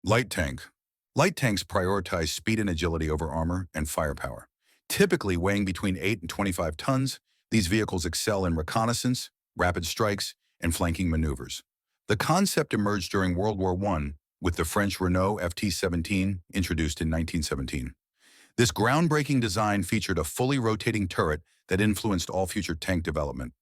Light tank. Light tanks prioritize speed and agility over armor and firepower. Typically weighing between 8 and 25 tons, these vehicles excel in reconnaissance, rapid strikes, and flanking maneuvers. The concept emerged during World War I with the French Renault FT-17 introduced in 1917. This groundbreaking design featured a fully rotating turret that influenced all future tank development.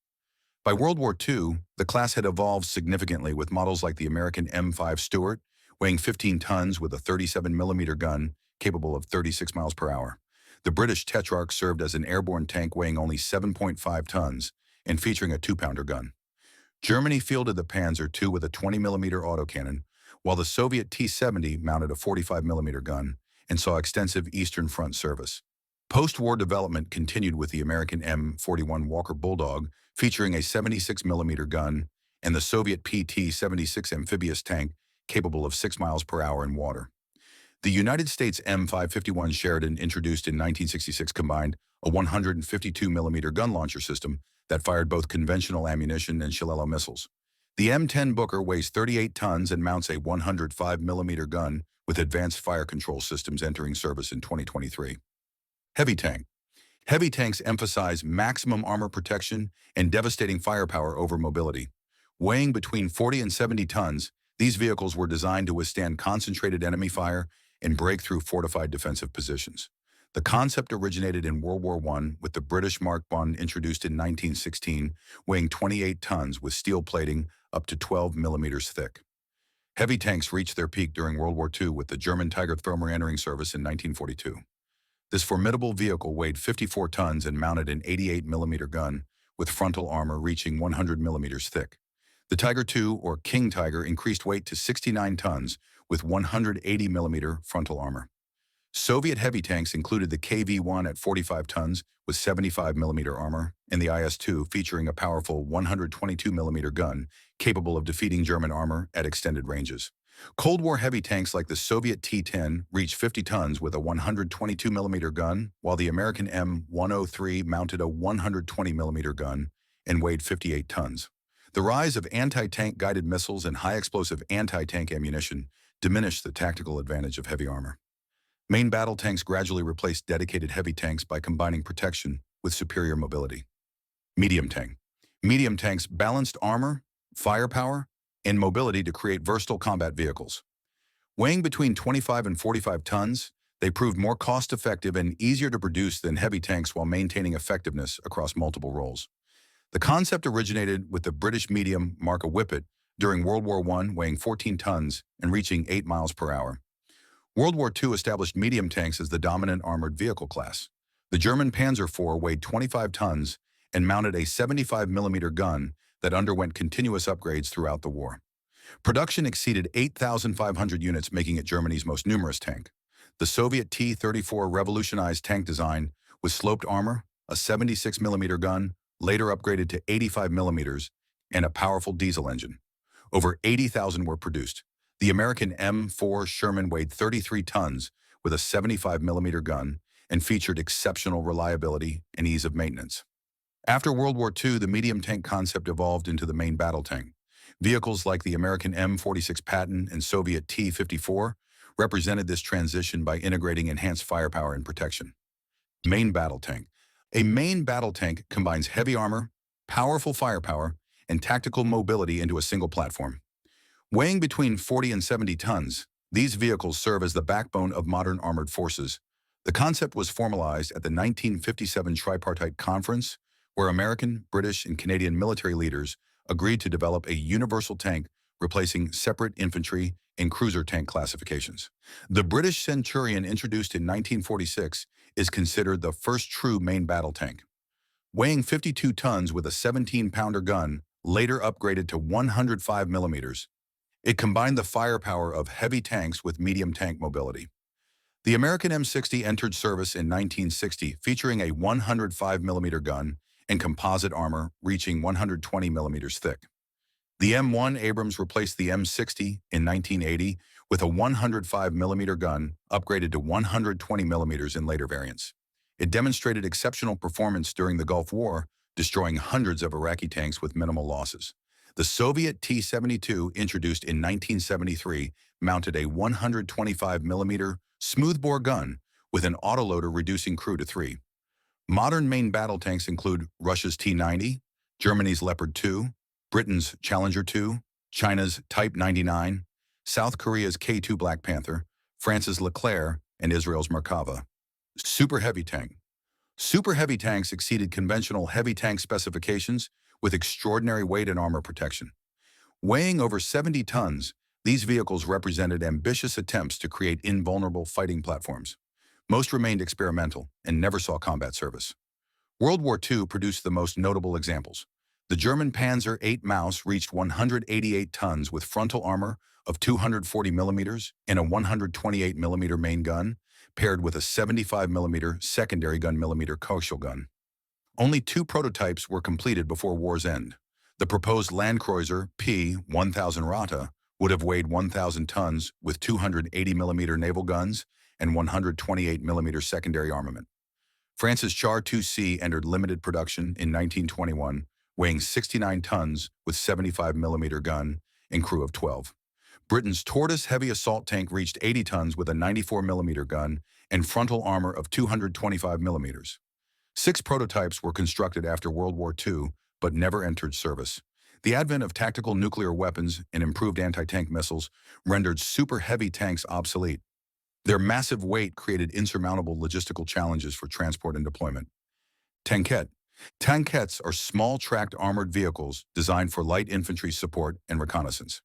By World War II, the class had evolved significantly with models like the American M5 Stuart, weighing 15 tons with a 37mm gun capable of 36 miles per hour. The British Tetrarch served as an airborne tank weighing only 7.5 tons and featuring a 2-pounder gun. Germany fielded the Panzer II with a 20mm autocannon, while the Soviet T-70 mounted a 45mm gun and saw extensive Eastern Front service. Post-war development continued with the American M41 Walker Bulldog featuring a 76mm gun and the Soviet PT-76 amphibious tank capable of 6 miles per hour in water. The United States M551 Sheridan, introduced in 1966, combined a 152mm gun launcher system that fired both conventional ammunition and Shillelagh missiles. The M10 Booker weighs 38 tons and mounts a 105mm gun with advanced fire control systems entering service in 2023. Heavy tank. Heavy tanks emphasize maximum armor protection and devastating firepower over mobility. Weighing between 40 and 70 tons, these vehicles were designed to withstand concentrated enemy fire and break through fortified defensive positions. The concept originated in World War I with the British Mark I, introduced in 1916, weighing 28 tons with steel plating up to 12 millimeters thick. Heavy tanks reached their peak during World War II with the German Tiger entering service in 1942. This formidable vehicle weighed 54 tons and mounted an 88mm gun with frontal armor reaching 100 millimeters thick. The Tiger II, or King Tiger, increased weight to 69 tons with 180mm frontal armor. Soviet heavy tanks included the KV-1 at 45 tons with 75mm armor and the IS-2 featuring a powerful 122mm gun capable of defeating German armor at extended ranges. Cold War heavy tanks like the Soviet T-10 reached 50 tons with a 122mm gun, while the American M103 mounted a 120mm gun and weighed 58 tons. The rise of anti-tank guided missiles and high-explosive anti-tank ammunition diminished the tactical advantage of heavy armor. Main battle tanks gradually replaced dedicated heavy tanks by combining protection with superior mobility. Medium tank. Medium tanks balanced armor, firepower, and mobility to create versatile combat vehicles. Weighing between 25 and 45 tons, they proved more cost-effective and easier to produce than heavy tanks while maintaining effectiveness across multiple roles. The concept originated with the British medium Mark a Whippet during World War I, weighing 14 tons and reaching 8 miles per hour. World War II established medium tanks as the dominant armored vehicle class. The German Panzer IV weighed 25 tons and mounted a 75mm gun that underwent continuous upgrades throughout the war. Production exceeded 8,500 units, making it Germany's most numerous tank. The Soviet T-34 revolutionized tank design with sloped armor, a 76mm gun, later upgraded to 85mm, and a powerful diesel engine. Over 80,000 were produced. The American M4 Sherman weighed 33 tons with a 75mm gun and featured exceptional reliability and ease of maintenance. After World War II, the medium tank concept evolved into the main battle tank. Vehicles like the American M46 Patton and Soviet T-54 represented this transition by integrating enhanced firepower and protection. Main battle tank. A main battle tank combines heavy armor, powerful firepower, and tactical mobility into a single platform. Weighing between 40 and 70 tons, these vehicles serve as the backbone of modern armored forces. The concept was formalized at the 1957 Tripartite Conference, where American, British, and Canadian military leaders agreed to develop a universal tank replacing separate infantry and cruiser tank classifications. The British Centurion, introduced in 1946, is considered the first true main battle tank. Weighing 52 tons with a 17-pounder gun, later upgraded to 105mm, it combined the firepower of heavy tanks with medium tank mobility. The American M60 entered service in 1960, featuring a 105mm gun and composite armor reaching 120mm thick. The M1 Abrams replaced the M60 in 1980 with a 105mm gun upgraded to 120mm in later variants. It demonstrated exceptional performance during the Gulf War, destroying hundreds of Iraqi tanks with minimal losses. The Soviet T-72, introduced in 1973, mounted a 125mm smoothbore gun with an autoloader reducing crew to 3. Modern main battle tanks include Russia's T-90, Germany's Leopard 2, Britain's Challenger 2, China's Type 99, South Korea's K-2 Black Panther, France's Leclerc, and Israel's Merkava. Super heavy tank. Super heavy tanks exceeded conventional heavy tank specifications with extraordinary weight and armor protection. Weighing over 70 tons, these vehicles represented ambitious attempts to create invulnerable fighting platforms. Most remained experimental and never saw combat service. World War II produced the most notable examples. The German Panzer 8 Maus reached 188 tons with frontal armor of 240mm and a 128mm main gun, paired with a 75mm secondary gun coaxial gun. Only 2 prototypes were completed before war's end. The proposed Landkreuzer P-1000 Rata would have weighed 1,000 tons with 280mm naval guns and 128mm secondary armament. France's Char 2C entered limited production in 1921, weighing 69 tons with 75mm gun and crew of 12. Britain's Tortoise heavy assault tank reached 80 tons with a 94mm gun and frontal armor of 225mm. 6 prototypes were constructed after World War II, but never entered service. The advent of tactical nuclear weapons and improved anti-tank missiles rendered super heavy tanks obsolete. Their massive weight created insurmountable logistical challenges for transport and deployment. Tankette. Tankettes are small tracked armored vehicles designed for light infantry support and reconnaissance.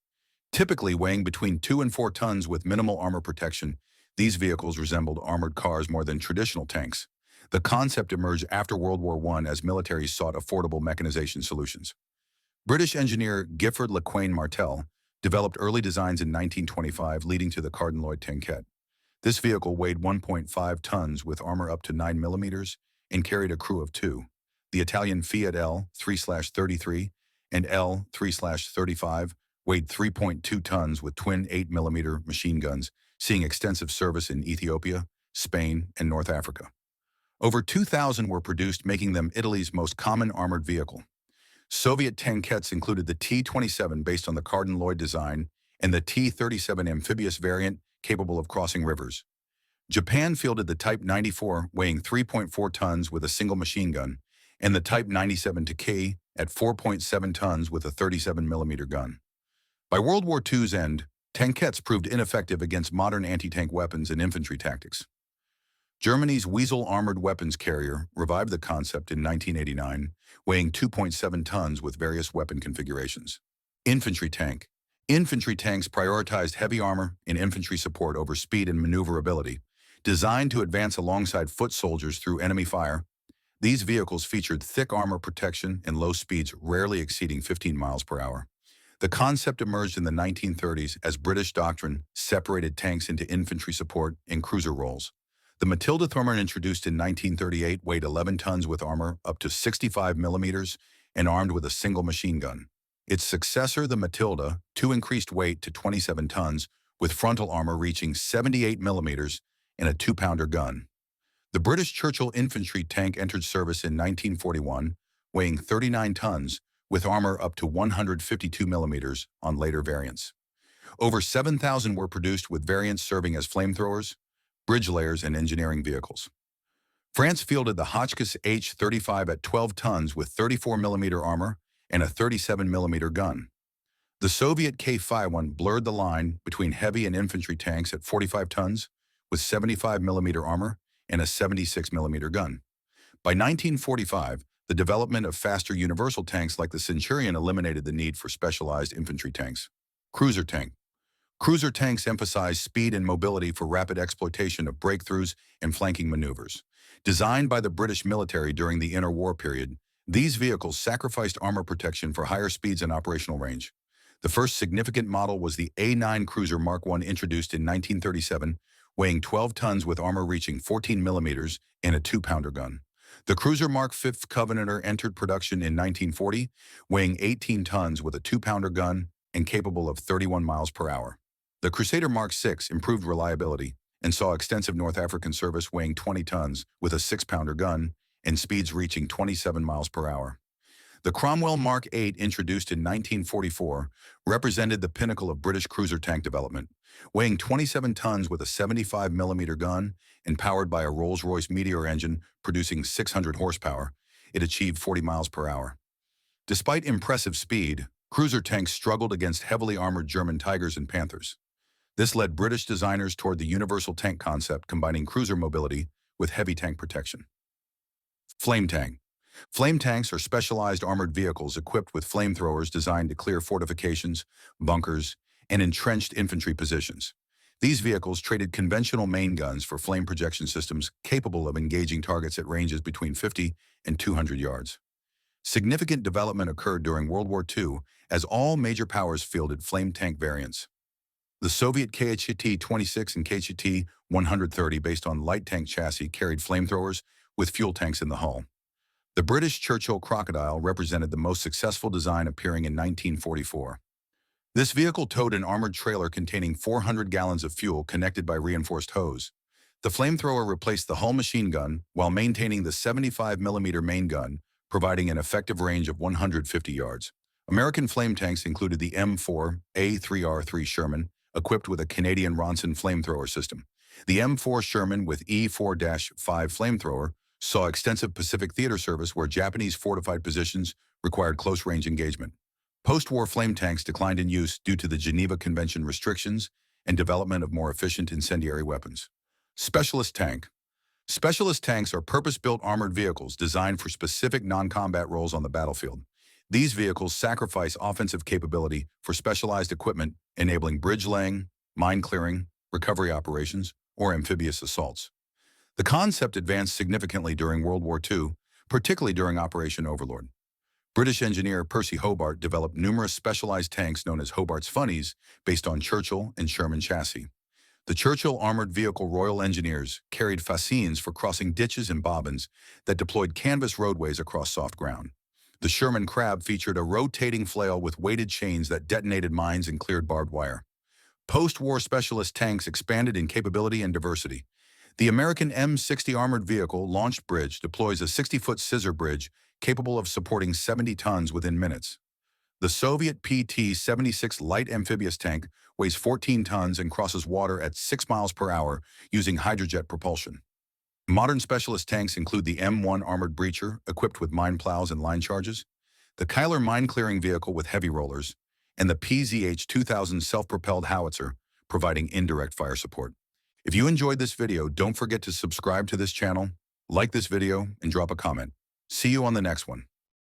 Typically weighing between 2 and 4 tons with minimal armor protection, these vehicles resembled armored cars more than traditional tanks. The concept emerged after World War I as militaries sought affordable mechanization solutions. British engineer Gifford Lequesne Martel developed early designs in 1925, leading to the Cardin-Lloyd Tankette. This vehicle weighed 1.5 tons with armor up to 9mm and carried a crew of 2. The Italian Fiat L-3/33 and L-3/35 weighed 3.2 tons with twin 8mm machine guns, seeing extensive service in Ethiopia, Spain, and North Africa. Over 2,000 were produced, making them Italy's most common armored vehicle. Soviet Tankettes included the T-27 based on the Cardin-Lloyd design and the T-37 amphibious variant capable of crossing rivers. Japan fielded the Type 94 weighing 3.4 tons with a single machine gun and the Type 97 Takei at 4.7 tons with a 37mm gun. By World War II's end, Tankettes proved ineffective against modern anti-tank weapons and infantry tactics. Germany's Weasel armored weapons carrier revived the concept in 1989, weighing 2.7 tons with various weapon configurations. Infantry tank. Infantry tanks prioritized heavy armor and infantry support over speed and maneuverability. Designed to advance alongside foot soldiers through enemy fire, these vehicles featured thick armor protection and low speeds rarely exceeding 15 miles per hour. The concept emerged in the 1930s as British doctrine separated tanks into infantry support and cruiser roles. The Matilda Thermer, introduced in 1938, weighed 11 tons with armor up to 65mm and armed with a single machine gun. Its successor, the Matilda II, increased weight to 27 tons with frontal armor reaching 78mm and a 2-pounder gun. The British Churchill infantry tank entered service in 1941, weighing 39 tons with armor up to 152mm on later variants. Over 7,000 were produced, with variants serving as flamethrowers, bridge layers, and engineering vehicles. France fielded the Hotchkiss H-35 at 12 tons with 34mm armor and a 37mm gun. The Soviet K-51 blurred the line between heavy and infantry tanks at 45 tons with 75mm armor and a 76mm gun. By 1945, the development of faster universal tanks like the Centurion eliminated the need for specialized infantry tanks. Cruiser tank. Cruiser tanks emphasize speed and mobility for rapid exploitation of breakthroughs and flanking maneuvers. Designed by the British military during the interwar period, these vehicles sacrificed armor protection for higher speeds and operational range. The first significant model was the A-9 Cruiser Mark I, introduced in 1937, weighing 12 tons with armor reaching 14mm and a 2-pounder gun. The Cruiser Mark V Covenanter entered production in 1940, weighing 18 tons with a 2-pounder gun and capable of 31 miles per hour. The Crusader Mark VI improved reliability and saw extensive North African service, weighing 20 tons with a 6-pounder gun and speeds reaching 27 miles per hour. The Cromwell Mark 8, introduced in 1944, represented the pinnacle of British cruiser tank development. Weighing 27 tons with a 75mm gun and powered by a Rolls-Royce Meteor engine producing 600 horsepower, it achieved 40 miles per hour. Despite impressive speed, cruiser tanks struggled against heavily armored German Tigers and Panthers. This led British designers toward the universal tank concept, combining cruiser mobility with heavy tank protection. Flame tank. Flame tanks are specialized armored vehicles equipped with flamethrowers designed to clear fortifications, bunkers, and entrenched infantry positions. These vehicles traded conventional main guns for flame projection systems capable of engaging targets at ranges between 50 and 200 yards. Significant development occurred during World War II as all major powers fielded flame tank variants. The Soviet KHT-26 and KHT-130, based on light tank chassis, carried flamethrowers with fuel tanks in the hull. The British Churchill Crocodile represented the most successful design, appearing in 1944. This vehicle towed an armored trailer containing 400 gallons of fuel connected by reinforced hose. The flamethrower replaced the hull machine gun while maintaining the 75mm main gun, providing an effective range of 150 yards. American flame tanks included the M4A3R3 Sherman, equipped with a Canadian Ronson flamethrower system. The M4 Sherman with E4-5 flamethrower saw extensive Pacific theater service where Japanese fortified positions required close-range engagement. Post-war flame tanks declined in use due to the Geneva Convention restrictions and development of more efficient incendiary weapons. Specialist tank. Specialist tanks are purpose-built armored vehicles designed for specific non-combat roles on the battlefield. These vehicles sacrifice offensive capability for specialized equipment, enabling bridge laying, mine clearing, recovery operations, or amphibious assaults. The concept advanced significantly during World War II, particularly during Operation Overlord. British engineer Percy Hobart developed numerous specialized tanks known as Hobart's Funnies based on Churchill and Sherman chassis. The Churchill Armored Vehicle Royal Engineers carried fascines for crossing ditches and bobbins that deployed canvas roadways across soft ground. The Sherman Crab featured a rotating flail with weighted chains that detonated mines and cleared barbed wire. Post-war specialist tanks expanded in capability and diversity. The American M60 armored vehicle launched bridge deploys a 60-foot scissor bridge capable of supporting 70 tons within minutes. The Soviet PT-76 light amphibious tank weighs 14 tons and crosses water at 6 miles per hour using hydrojet propulsion. Modern specialist tanks include the M1 armored breacher, equipped with mine plows and line charges, the Kyler mine-clearing vehicle with heavy rollers, and the PZH-2000 self-propelled howitzer, providing indirect fire support. If you enjoyed this video, don't forget to subscribe to this channel, like this video, and drop a comment. See you on the next one.